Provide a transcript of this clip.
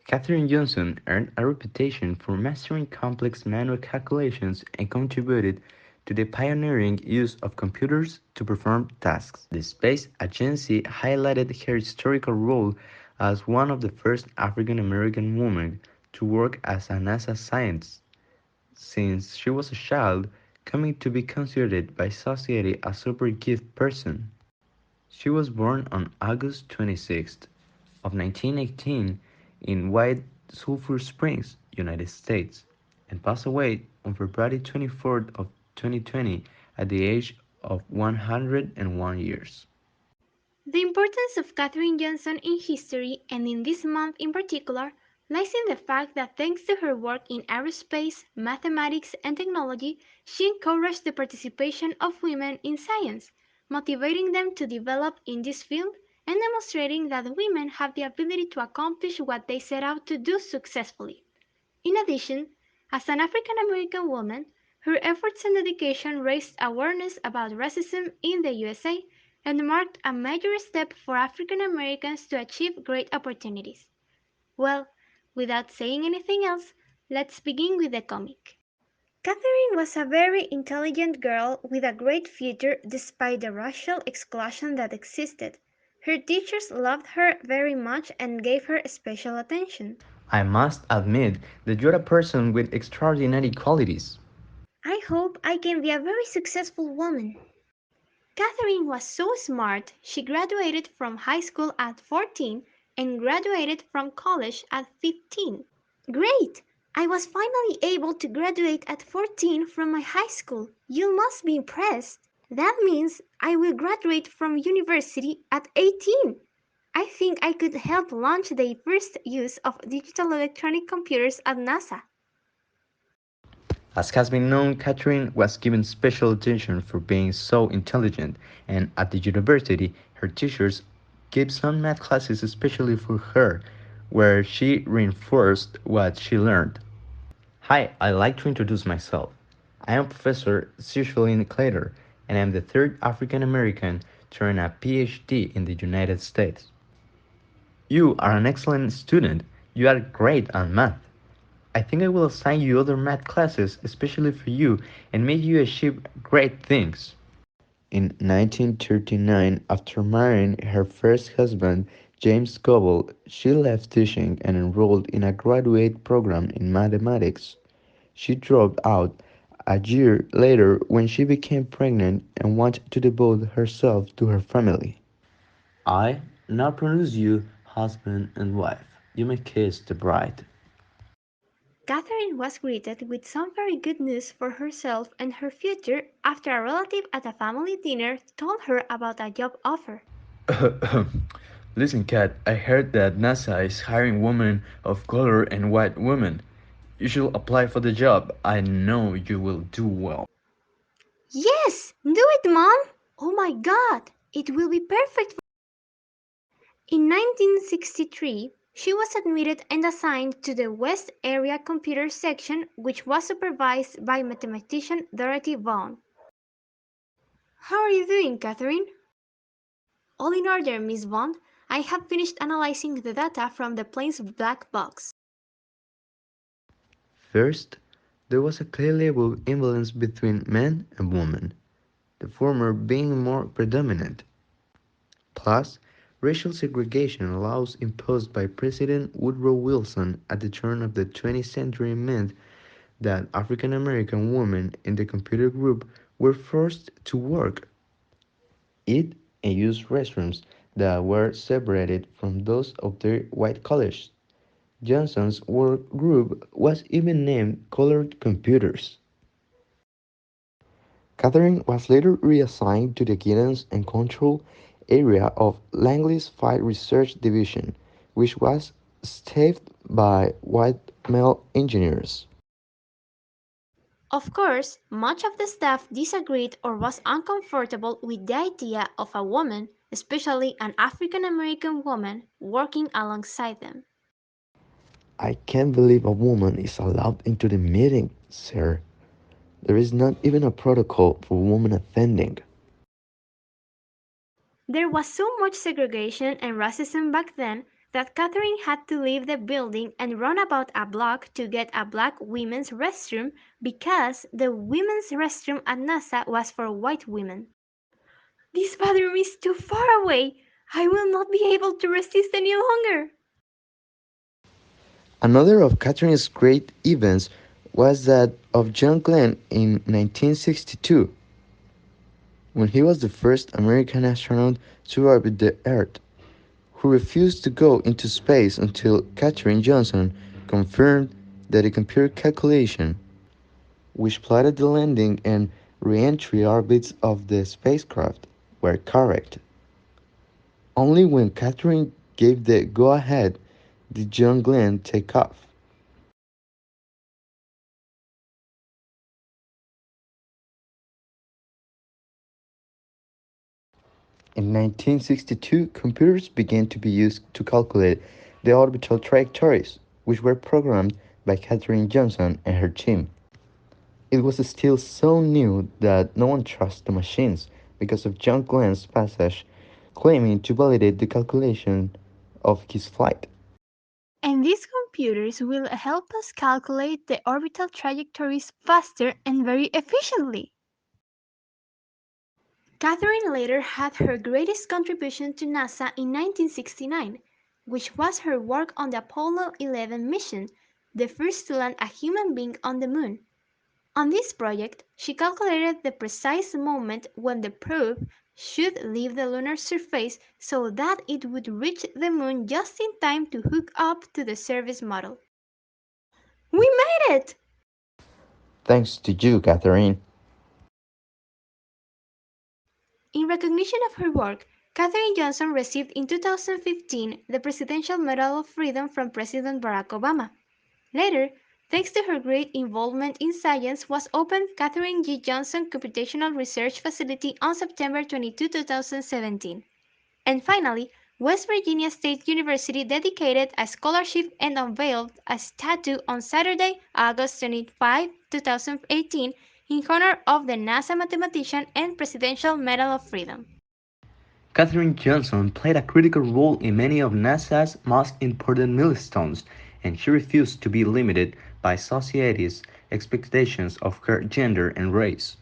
Katherine Johnson earned a reputation for mastering complex manual calculations and contributed to the pioneering use of computers to perform tasks. The space agency highlighted her historical role as one of the first African American women to work as a NASA scientist, since she was a child, coming to be considered by society a super gifted person. She was born on August 26th of 1918 in White Sulphur Springs, United States, and passed away on February 24th of 2020 at the age of 101 years. The importance of Katherine Johnson in history, and in this month in particular, lies in the fact that thanks to her work in aerospace, mathematics, and technology, she encouraged the participation of women in science, motivating them to develop in this field and demonstrating that women have the ability to accomplish what they set out to do successfully. In addition, as an African American woman, her efforts and dedication raised awareness about racism in the USA and marked a major step for African Americans to achieve great opportunities. Well, without saying anything else, let's begin with the comic. Catherine was a very intelligent girl with a great future despite the racial exclusion that existed. Her teachers loved her very much and gave her special attention. I must admit that you're a person with extraordinary qualities. I hope I can be a very successful woman. Catherine was so smart she graduated from high school at 14 and graduated from college at 15. Great! I was finally able to graduate at 14 from my high school. You must be impressed. That means I will graduate from university at 18. I think I could help launch the first use of digital electronic computers at NASA. As has been known, Catherine was given special attention for being so intelligent, and at the university, her teachers gave some math classes especially for her, where she reinforced what she learned. Hi, I'd like to introduce myself. I am Professor Cecilin Clater, and I'm the third African American to earn a PhD in the United States. You are an excellent student. You are great at math. I think I will assign you other math classes especially for you and make you achieve great things. In 1939, after marrying her first husband, James Goebel, she left teaching and enrolled in a graduate program in mathematics. She dropped out a year later when she became pregnant and wanted to devote herself to her family. I now pronounce you husband and wife. You may kiss the bride. Catherine was greeted with some very good news for herself and her future after a relative at a family dinner told her about a job offer. Listen, Kat, I heard that NASA is hiring women of color and white women. You should apply for the job. I know you will do well. Yes, do it, Mom! Oh my god, it will be perfect. In 1963, she was admitted and assigned to the West Area Computer Section, which was supervised by mathematician Dorothy Vaughan. How are you doing, Catherine? All in order, Miss Vaughan. I have finished analyzing the data from the plane's black box. First, there was a clear label imbalance between men and women, the former being more predominant. Plus, racial segregation laws imposed by President Woodrow Wilson at the turn of the 20th century meant that African American women in the computer group were forced to work, eat, and use restrooms that were separated from those of their white colleagues. Johnson's work group was even named Colored Computers. Catherine was later reassigned to the guidance and control area of Langley's Field Research Division, which was staffed by white male engineers. Of course, much of the staff disagreed or was uncomfortable with the idea of a woman, especially an African American woman, working alongside them. I can't believe a woman is allowed into the meeting, sir. There is not even a protocol for women attending. There was so much segregation and racism back then that Catherine had to leave the building and run about a block to get a black women's restroom because the women's restroom at NASA was for white women. This bathroom is too far away. I will not be able to resist any longer. Another of Catherine's great events was that of John Glenn in 1962, when he was the first American astronaut to orbit the Earth, who refused to go into space until Katherine Johnson confirmed that the computer calculation, which plotted the landing and re-entry orbits of the spacecraft, were correct. Only when Katherine gave the go-ahead did John Glenn take off. In 1962, computers began to be used to calculate the orbital trajectories, which were programmed by Katherine Johnson and her team. It was still so new that no one trusted the machines because of John Glenn's passage claiming to validate the calculation of his flight. And these computers will help us calculate the orbital trajectories faster and very efficiently. Catherine later had her greatest contribution to NASA in 1969, which was her work on the Apollo 11 mission, the first to land a human being on the moon. On this project, she calculated the precise moment when the probe should leave the lunar surface so that it would reach the moon just in time to hook up to the service model. We made it! Thanks to you, Catherine. In recognition of her work, Katherine Johnson received in 2015 the Presidential Medal of Freedom from President Barack Obama. Later, thanks to her great involvement in science, was opened Katherine G. Johnson Computational Research Facility on September 22, 2017. And finally, West Virginia State University dedicated a scholarship and unveiled a statue on Saturday, August 25, 2018, in honor of the NASA mathematician and Presidential Medal of Freedom. Katherine Johnson played a critical role in many of NASA's most important milestones, and she refused to be limited by society's expectations of her gender and race.